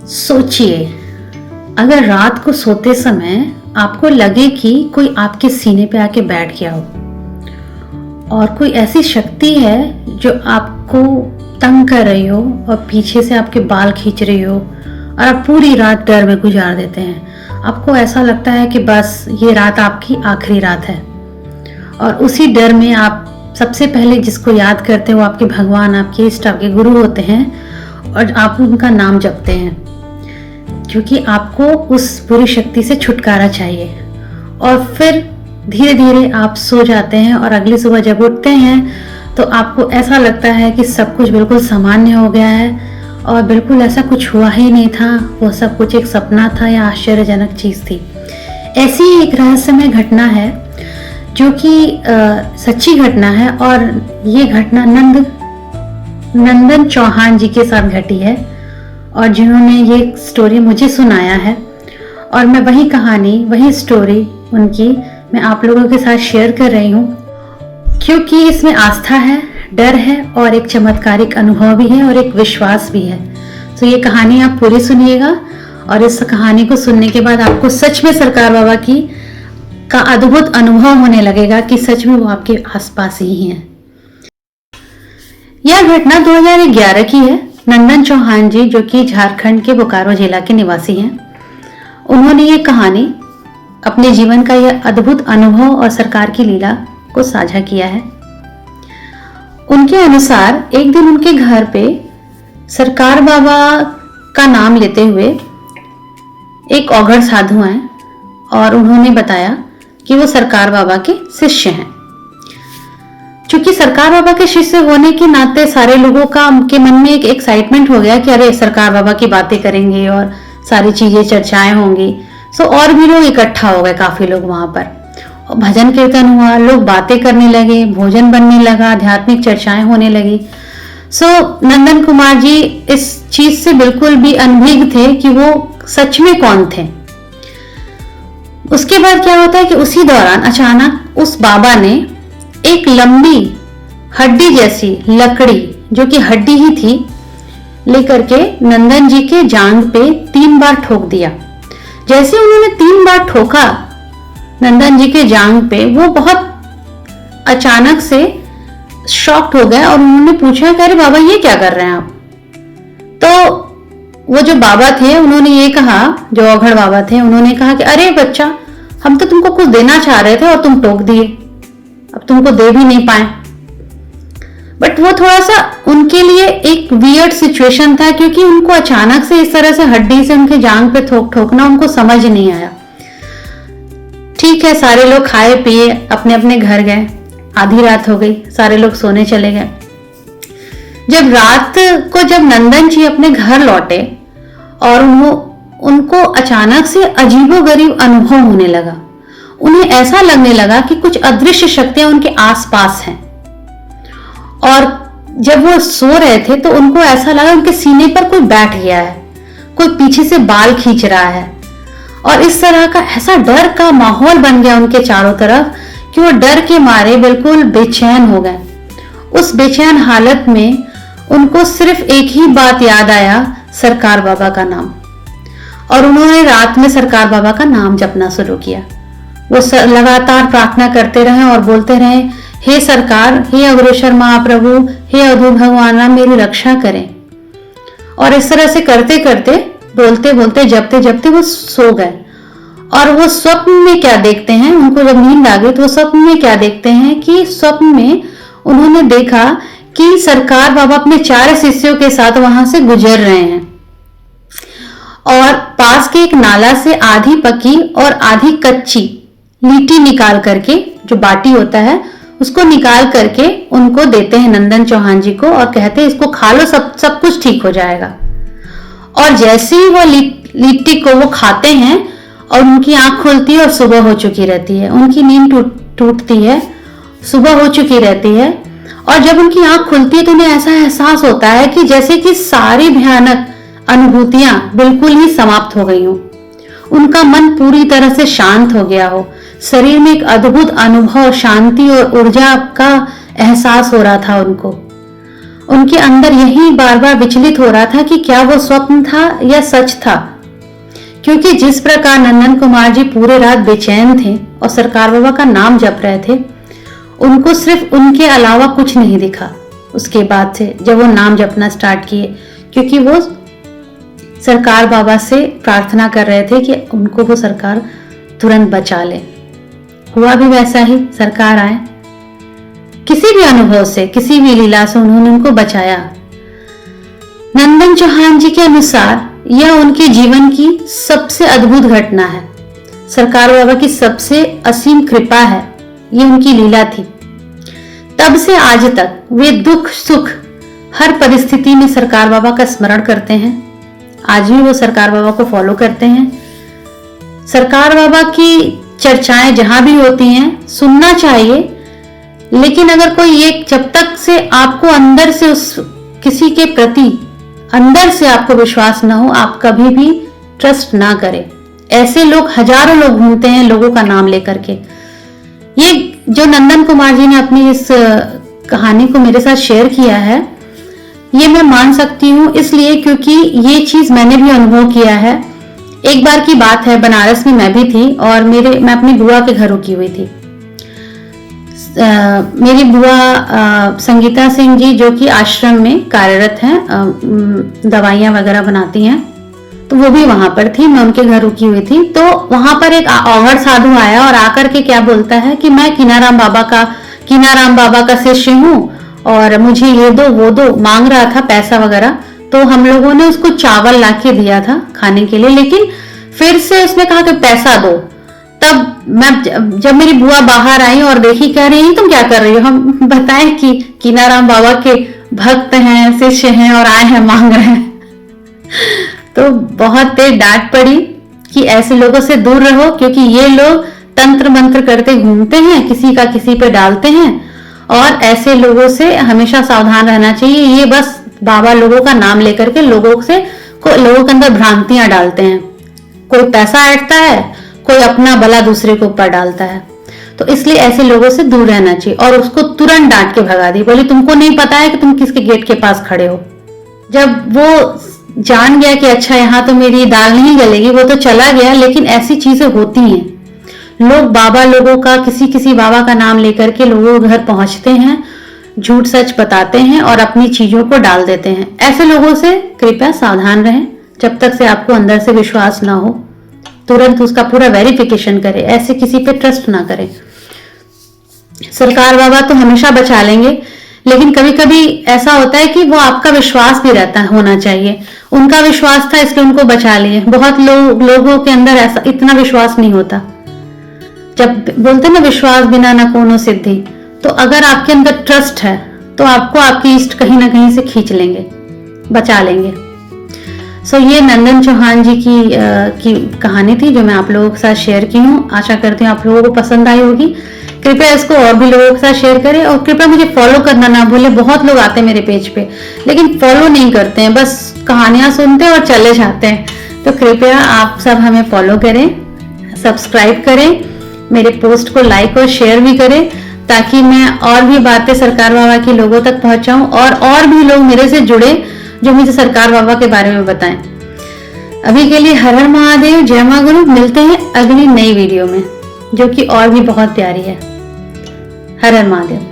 सोचिए, अगर रात को सोते समय आपको लगे कि कोई आपके सीने पे आके बैठ गया हो और कोई ऐसी शक्ति है जो आपको तंग कर रही हो और पीछे से आपके बाल खींच रही हो और आप पूरी रात डर में गुजार देते हैं। आपको ऐसा लगता है कि बस ये रात आपकी आखिरी रात है और उसी डर में आप सबसे पहले जिसको याद करते हैं वो आपके भगवान, आपके इष्ट, आपके गुरु होते हैं और आप उनका नाम जपते हैं क्योंकि आपको उस बुरी शक्ति से छुटकारा चाहिए। और फिर धीरे धीरे आप सो जाते हैं और अगली सुबह जब उठते हैं तो आपको ऐसा लगता है कि सब कुछ बिल्कुल सामान्य हो गया है और बिल्कुल ऐसा कुछ हुआ ही नहीं था, वो सब कुछ एक सपना था या आश्चर्यजनक चीज़ थी। ऐसी ही एक रहस्यमय घटना है जो कि सच्ची घटना है और ये घटना नंदन चौहान जी के साथ घटी है और जिन्होंने ये स्टोरी मुझे सुनाया है और मैं वही कहानी, वही स्टोरी उनकी मैं आप लोगों के साथ शेयर कर रही हूँ क्योंकि इसमें आस्था है, डर है और एक चमत्कारिक अनुभव भी है और एक विश्वास भी है। तो ये कहानी आप पूरी सुनिएगा और इस कहानी को सुनने के बाद आपको सच में सरकार बाबा का अद्भुत अनुभव होने लगेगा कि सच में वो आपके आसपास ही हैं। यह घटना 2011 की है। नंदन चौहान जी जो कि झारखंड के बोकारो जिला के निवासी हैं, उन्होंने ये कहानी अपने जीवन का यह अद्भुत अनुभव और सरकार की लीला को साझा किया है। उनके अनुसार एक दिन उनके घर पे सरकार बाबा का नाम लेते हुए एक औघड़ साधु आए और उन्होंने बताया कि वो सरकार बाबा के शिष्य हैं। क्योंकि सरकार बाबा के शिष्य होने के नाते सारे लोगों के मन में एक एक्साइटमेंट हो गया कि अरे सरकार बाबा की बातें करेंगे और सारी चीजें चर्चाएं होंगी। सो और भी लोग इकट्ठा हो गए, काफी लोग वहां पर, और भजन कीर्तन हुआ, लोग बातें करने लगे, भोजन बनने लगा, आध्यात्मिक चर्चाएं होने लगी। सो नंदन कुमार जी इस चीज से बिल्कुल भी अनभिज्ञ थे कि वो सच में कौन थे। उसके बाद क्या होता है कि उसी दौरान अचानक उस बाबा ने एक लंबी हड्डी जैसी लकड़ी, जो कि हड्डी ही थी, लेकर के नंदन जी के जांघ पे 3 बार ठोक दिया। जैसे उन्होंने 3 बार ठोका नंदन जी के जांघ पे, वो बहुत अचानक से शॉक्ड हो गए और उन्होंने पूछा कि अरे बाबा ये क्या कर रहे हैं आप। तो वो जो बाबा थे उन्होंने ये कहा, जो औघड़ बाबा थे, उन्होंने कहा कि अरे बच्चा, हम तो तुमको कुछ देना चाह रहे थे और तुम टोक दिए, अब तुमको दे भी नहीं पाए। बट वो थोड़ा सा उनके लिए एक वियर्ड सिचुएशन था क्योंकि उनको अचानक से इस तरह से हड्डी से उनके जांघ पे ठोकना उनको समझ नहीं आया। ठीक है, सारे लोग खाए पिए अपने अपने घर गए, आधी रात हो गई, सारे लोग सोने चले गए। जब रात को जब नंदन जी अपने घर लौटे और उनको अचानक से अजीबोगरीब अनुभव होने लगा। उन्हें ऐसा लगने लगा कि कुछ अदृश्य शक्तियां उनके आसपास हैं और जब वो सो रहे थे तो उनको ऐसा लगा उनके सीने पर कोई बैठ गया है, कोई पीछे से बाल खींच रहा है और इस तरह का ऐसा डर का माहौल बन गया उनके चारों तरफ कि वो डर के मारे बिल्कुल बेचैन हो गए। उस बेचैन हालत में उनको सिर्फ एक ही बात याद आया, सरकार बाबा का नाम, और उन्होंने रात में सरकार बाबा का नाम जपना शुरू किया। वो लगातार प्रार्थना करते रहे और बोलते रहे, हे सरकार, हे अग्रेसर महाप्रभु, हे अवधूत भगवान, मेरी रक्षा करें। और इस तरह से करते करते, बोलते बोलते, जपते जपते वो सो गए। और वो स्वप्न में क्या देखते हैं, उनको जब नींद आ गई तो वो स्वप्न में क्या देखते हैं कि स्वप्न में उन्होंने देखा कि सरकार बाबा अपने 4 शिष्यों के साथ वहां से गुजर रहे हैं और पास के एक नाला से आधी पकी और आधी कच्ची लीटी निकाल करके, जो बाटी होता है उसको निकाल करके उनको देते हैं नंदन चौहान जी को और कहते हैं इसको खा लो, सब कुछ ठीक हो जाएगा। और जैसे ही वो लिट्टी को वो खाते हैं और उनकी आंख खुलती है और सुबह हो चुकी रहती है, उनकी नींद टूटती है, सुबह हो चुकी रहती है। और जब उनकी आंख खुलती है तो उन्हें ऐसा एहसास होता है कि जैसे कि सारी भयानक अनुभूतियां बिल्कुल ही समाप्त हो गई हो, उनका मन पूरी तरह से शांत हो गया हो, शरीर में एक अद्भुत अनुभव, शांति और ऊर्जा का एहसास हो रहा था उनको। उनके अंदर यही बार बार विचलित हो रहा था कि क्या वो स्वप्न था या सच था, क्योंकि जिस प्रकार नंदन कुमार जी पूरे रात बेचैन थे और सरकार बाबा का नाम जप रहे थे, उनको सिर्फ उनके अलावा कुछ नहीं दिखा उसके बाद से जब वो नाम जपना स्टार्ट किए, क्योंकि वो सरकार बाबा से प्रार्थना कर रहे थे कि उनको वो सरकार तुरंत बचा ले। हुआ भी वैसा ही, सरकार आए, किसी भी अनुभव से, किसी भी लीला से उन्होंने उनको बचाया। नंदन चौहान जी के अनुसार यह उनके जीवन की सबसे अद्भुत घटना है, सरकार बाबा की सबसे असीम कृपा है, ये उनकी लीला थी। तब से आज तक वे दुख सुख हर परिस्थिति में सरकार बाबा का स्मरण करते हैं। आज भी वो सरकार बाबा को फॉलो करते हैं। सरकार बाबा की चर्चाएं जहां भी होती हैं सुनना चाहिए, लेकिन अगर कोई एक, जब तक से आपको अंदर से उस किसी के प्रति अंदर से आपको विश्वास ना हो, आप कभी भी ट्रस्ट ना करें। ऐसे लोग, हजारों लोग घूमते हैं लोगों का नाम लेकर के। ये जो नंदन कुमार जी ने अपनी इस कहानी को मेरे साथ शेयर किया है, ये मैं मान सकती हूँ इसलिए क्योंकि ये चीज मैंने भी अनुभव किया है। एक बार की बात है, बनारस में मैं भी थी और मैं अपनी बुआ के घर रुकी हुई थी। मेरी बुआ संगीता सिंह जी जो कि आश्रम में कार्यरत हैं, दवाइयां वगैरह बनाती हैं, तो वो भी वहां पर थी। मैं उनके घर रुकी हुई थी, तो वहां पर एक औघड़ साधु आया और आकर के क्या बोलता है कि मैं कीनाराम बाबा का शिष्य हूँ और मुझे ये दो वो दो, मांग रहा था पैसा वगैरह। तो हम लोगों ने उसको चावल लाके दिया था खाने के लिए, लेकिन फिर से उसने कहा कि पैसा दो। तब जब मेरी बुआ बाहर आई और देखी, कह रही तुम क्या कर रही हो? हम बताएं कि कीनाराम बाबा के भक्त हैं, शिष्य हैं और आए हैं, मांग रहे हैं। तो बहुत तेज डांट पड़ी कि ऐसे लोगों से दूर रहो, क्योंकि ये लोग तंत्र मंत्र करते घूमते हैं, किसी का किसी पे डालते हैं, और ऐसे लोगों से हमेशा सावधान रहना चाहिए। ये बस बाबा लोगों का नाम लेकर के लोगों के अंदर भ्रांतियां डालते हैं। कोई पैसा ऐंठता है, कोई अपना भला दूसरे के ऊपर डालता है। तो इसलिए ऐसे लोगों से दूर रहना चाहिए। और उसको तुरंत डांट के भगा दी, बोली तुमको नहीं पता है कि तुम किसके गेट के पास खड़े हो। जब वो जान गया कि अच्छा यहाँ तो मेरी दाल नहीं गलेगी, वो तो चला गया। लेकिन ऐसी चीजें होती हैं, लोग बाबा लोगों का, किसी बाबा का नाम लेकर के लोगों के घर पहुंचते हैं, झूठ सच बताते हैं और अपनी चीजों को डाल देते हैं। ऐसे लोगों से कृपया सावधान रहें। जब तक से आपको अंदर से विश्वास ना हो, तुरंत उसका पूरा वेरिफिकेशन करें। ऐसे किसी पे ट्रस्ट ना करें। सरकार बाबा तो हमेशा बचा लेंगे, लेकिन कभी कभी ऐसा होता है कि वो आपका विश्वास भी होना चाहिए। उनका विश्वास था इसलिए उनको बचा लिए। बहुत लोगों के अंदर ऐसा इतना विश्वास नहीं होता। जब बोलते ना विश्वास बिना न कोनो सिद्धि, तो अगर आपके अंदर ट्रस्ट है तो आपको आपकी इष्ट कहीं ना कहीं से खींच लेंगे, बचा लेंगे। ये नंदन चौहान जी की कहानी थी जो मैं आप लोगों के साथ शेयर की हूँ। आशा करती हूँ आप लोगों को पसंद आई होगी। कृपया इसको और भी लोगों के साथ शेयर करें और कृपया मुझे फॉलो करना ना भूलें। बहुत लोग आते हैं मेरे पेज पे लेकिन फॉलो नहीं करते हैं, बस कहानियां सुनते हैं और चले जाते हैं। तो कृपया आप सब हमें फॉलो करें, सब्सक्राइब करें, मेरे पोस्ट को लाइक और शेयर भी करें, ताकि मैं और भी बातें सरकार बाबा की लोगों तक पहुंचाऊं और भी लोग मेरे से जुड़े जो मुझे सरकार बाबा के बारे में बताएं। अभी के लिए हर हर महादेव, जय मां गुरु। मिलते हैं अगली नई वीडियो में जो कि और भी बहुत प्यारी है। हर हर महादेव।